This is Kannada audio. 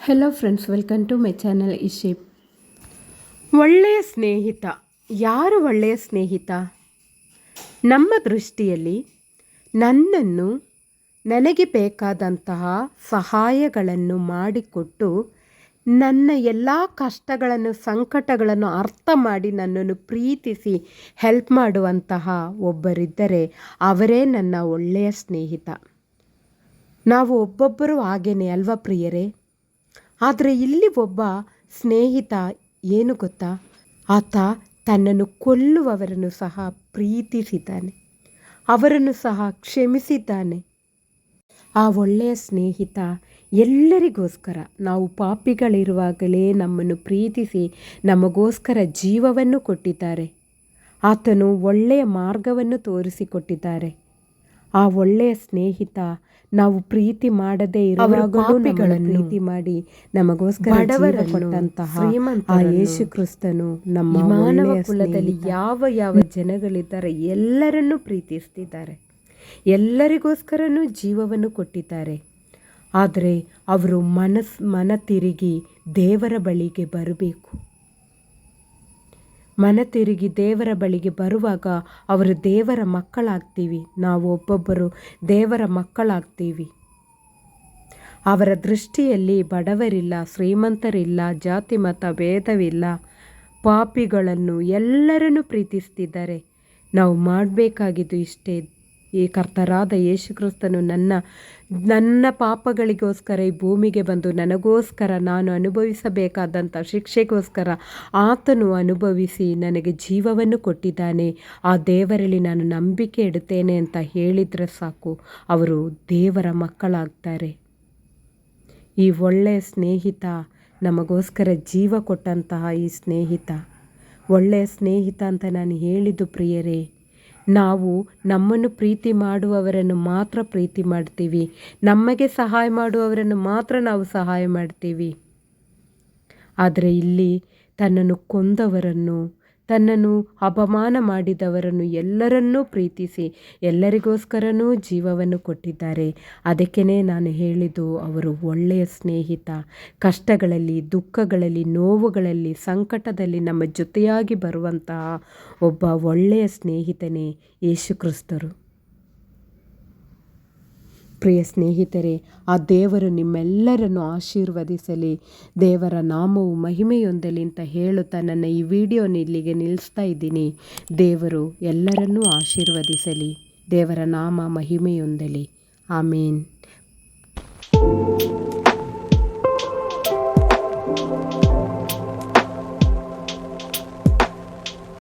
Hello friends, welcome to my channel ಇಶೇಪ್. ಒಳ್ಳೆಯ ಸ್ನೇಹಿತ. ಯಾರು ಒಳ್ಳೆಯ ಸ್ನೇಹಿತ? ನಮ್ಮ ದೃಷ್ಟಿಯಲ್ಲಿ ನನ್ನನ್ನು ನನಗೆ ಬೇಕಾದಂತಹ ಸಹಾಯಗಳನ್ನು ಮಾಡಿಕೊಟ್ಟು ನನ್ನ ಎಲ್ಲ ಕಷ್ಟಗಳನ್ನು ಸಂಕಟಗಳನ್ನು ಅರ್ಥ ಮಾಡಿ ನನ್ನನ್ನು ಪ್ರೀತಿಸಿ ಹೆಲ್ಪ್ ಮಾಡುವಂತಹ ಒಬ್ಬರಿದ್ದರೆ ಅವರೇ ನನ್ನ ಒಳ್ಳೆಯ ಸ್ನೇಹಿತ. ನಾವು ಒಬ್ಬೊಬ್ಬರು ಹಾಗೇನೆ ಅಲ್ವಾ ಪ್ರಿಯರೇ? ಆದರೆ ಇಲ್ಲಿ ಒಬ್ಬ ಸ್ನೇಹಿತ ಏನು ಗೊತ್ತಾ, ಆತ ತನ್ನನ್ನು ಕೊಲ್ಲುವವರನ್ನು ಸಹ ಪ್ರೀತಿಸಿದ್ದಾನೆ, ಅವರನ್ನು ಸಹ ಕ್ಷಮಿಸಿದ್ದಾನೆ. ಆ ಒಳ್ಳೆಯ ಸ್ನೇಹಿತ ಎಲ್ಲರಿಗೋಸ್ಕರ, ನಾವು ಪಾಪಿಗಳಿರುವಾಗಲೇ ನಮ್ಮನ್ನು ಪ್ರೀತಿಸಿ ನಮಗೋಸ್ಕರ ಜೀವವನ್ನು ಕೊಟ್ಟಿದ್ದಾರೆ. ಆತನು ಒಳ್ಳೆಯ ಮಾರ್ಗವನ್ನು ತೋರಿಸಿಕೊಟ್ಟಿದ್ದಾರೆ. ಆ ಒಳ್ಳೆಯ ಸ್ನೇಹಿತ ನಾವು ಪ್ರೀತಿ ಮಾಡದೇ ಇರುವಾಗಲೂ ಪ್ರೀತಿ ಮಾಡಿ ನಮಗೋಸ್ಕರ ಕೊಟ್ಟಂತಹ ಆ ಯೇಸು ಕ್ರಿಸ್ತನು ನಮ್ಮ ಮಾನವ ಕುಲದಲ್ಲಿ ಯಾವ ಯಾವ ಜನಗಳಿದ್ದಾರೆ ಎಲ್ಲರನ್ನೂ ಪ್ರೀತಿಸ್ತಿದ್ದಾರೆ, ಎಲ್ಲರಿಗೋಸ್ಕರನೂ ಜೀವವನ್ನು ಕೊಟ್ಟಿದ್ದಾರೆ. ಆದರೆ ಅವರು ಮನ ತಿರುಗಿ ದೇವರ ಬಳಿಗೆ ಬರಬೇಕು. ಮನ ತಿರುಗಿ ದೇವರ ಬಳಿಗೆ ಬರುವಾಗ ಅವರು ದೇವರ ಮಕ್ಕಳಾಗ್ತೀವಿ. ನಾವು ಒಬ್ಬೊಬ್ಬರು ದೇವರ ಮಕ್ಕಳಾಗ್ತೀವಿ. ಅವರ ದೃಷ್ಟಿಯಲ್ಲಿ ಬಡವರಿಲ್ಲ, ಶ್ರೀಮಂತರಿಲ್ಲ, ಜಾತಿ ಮತ ಭೇದವಿಲ್ಲ, ಪಾಪಿಗಳನ್ನು ಎಲ್ಲರನ್ನೂ ಪ್ರೀತಿಸ್ತಿದ್ದಾರೆ. ನಾವು ಮಾಡಬೇಕಾಗಿದ್ದು ಇಷ್ಟೇ. ಈ ಕರ್ತರಾದ ಯೇಸು ಕ್ರಿಸ್ತನು ನನ್ನ ಪಾಪಗಳಿಗೋಸ್ಕರ ಈ ಭೂಮಿಗೆ ಬಂದು ನನಗೋಸ್ಕರ ನಾನು ಅನುಭವಿಸಬೇಕಾದಂಥ ಶಿಕ್ಷೆಗೋಸ್ಕರ ಆತನು ಅನುಭವಿಸಿ ನನಗೆ ಜೀವವನ್ನು ಕೊಟ್ಟಿದ್ದಾನೆ. ಆ ದೇವರಲ್ಲಿ ನಾನು ನಂಬಿಕೆ ಇಡುತ್ತೇನೆ ಅಂತ ಹೇಳಿದರೆ ಸಾಕು, ಅವರು ದೇವರ ಮಕ್ಕಳಾಗ್ತಾರೆ. ಈ ಒಳ್ಳೆಯ ಸ್ನೇಹಿತ ನಮಗೋಸ್ಕರ ಜೀವ ಕೊಟ್ಟಂತಹ ಈ ಸ್ನೇಹಿತ ಒಳ್ಳೆಯ ಸ್ನೇಹಿತ ಅಂತ ನಾನು ಹೇಳಿದ್ದು ಪ್ರಿಯರೇ. ನಾವು ನಮ್ಮನ್ನು ಪ್ರೀತಿ ಮಾಡುವವರನ್ನು ಮಾತ್ರ ಪ್ರೀತಿ ಮಾಡ್ತೀವಿ, ನಮಗೆ ಸಹಾಯ ಮಾಡುವವರನ್ನು ಮಾತ್ರ ನಾವು ಸಹಾಯ ಮಾಡ್ತೀವಿ. ಆದರೆ ಇಲ್ಲಿ ತನ್ನನ್ನು ಕೊಂದವರನ್ನು, ತನ್ನನ್ನು ಅಪಮಾನ ಮಾಡಿದವರನ್ನು ಎಲ್ಲರನ್ನೂ ಪ್ರೀತಿಸಿ ಎಲ್ಲರಿಗೋಸ್ಕರನೂ ಜೀವವನ್ನು ಕೊಟ್ಟಿದ್ದಾರೆ. ಅದಕ್ಕೇ ನಾನು ಹೇಳಿದ್ದು ಅವರು ಒಳ್ಳೆಯ ಸ್ನೇಹಿತ. ಕಷ್ಟಗಳಲ್ಲಿ, ದುಃಖಗಳಲ್ಲಿ, ನೋವುಗಳಲ್ಲಿ, ಸಂಕಟದಲ್ಲಿ ನಮ್ಮ ಜೊತೆಯಾಗಿ ಬರುವಂತಹ ಒಬ್ಬ ಒಳ್ಳೆಯ ಸ್ನೇಹಿತನೇ ಯೇಸು ಕ್ರಿಸ್ತರು. ಪ್ರಿಯ ಸ್ನೇಹಿತರೆ, ಆ ದೇವರು ನಿಮ್ಮೆಲ್ಲರನ್ನು ಆಶೀರ್ವದಿಸಲಿ, ದೇವರ ನಾಮವು ಮಹಿಮೆಯೊಂದಲಿ ಅಂತ ಹೇಳುತ್ತಾ ನನ್ನ ಈ ವಿಡಿಯೋನ ಇಲ್ಲಿಗೆ ನಿಲ್ಲಿಸ್ತಾ ಇದ್ದೀನಿ. ದೇವರು ಎಲ್ಲರನ್ನೂ ಆಶೀರ್ವದಿಸಲಿ, ದೇವರ ನಾಮ ಮಹಿಮೆಯೊಂದಲಿ. ಆಮೇನ್.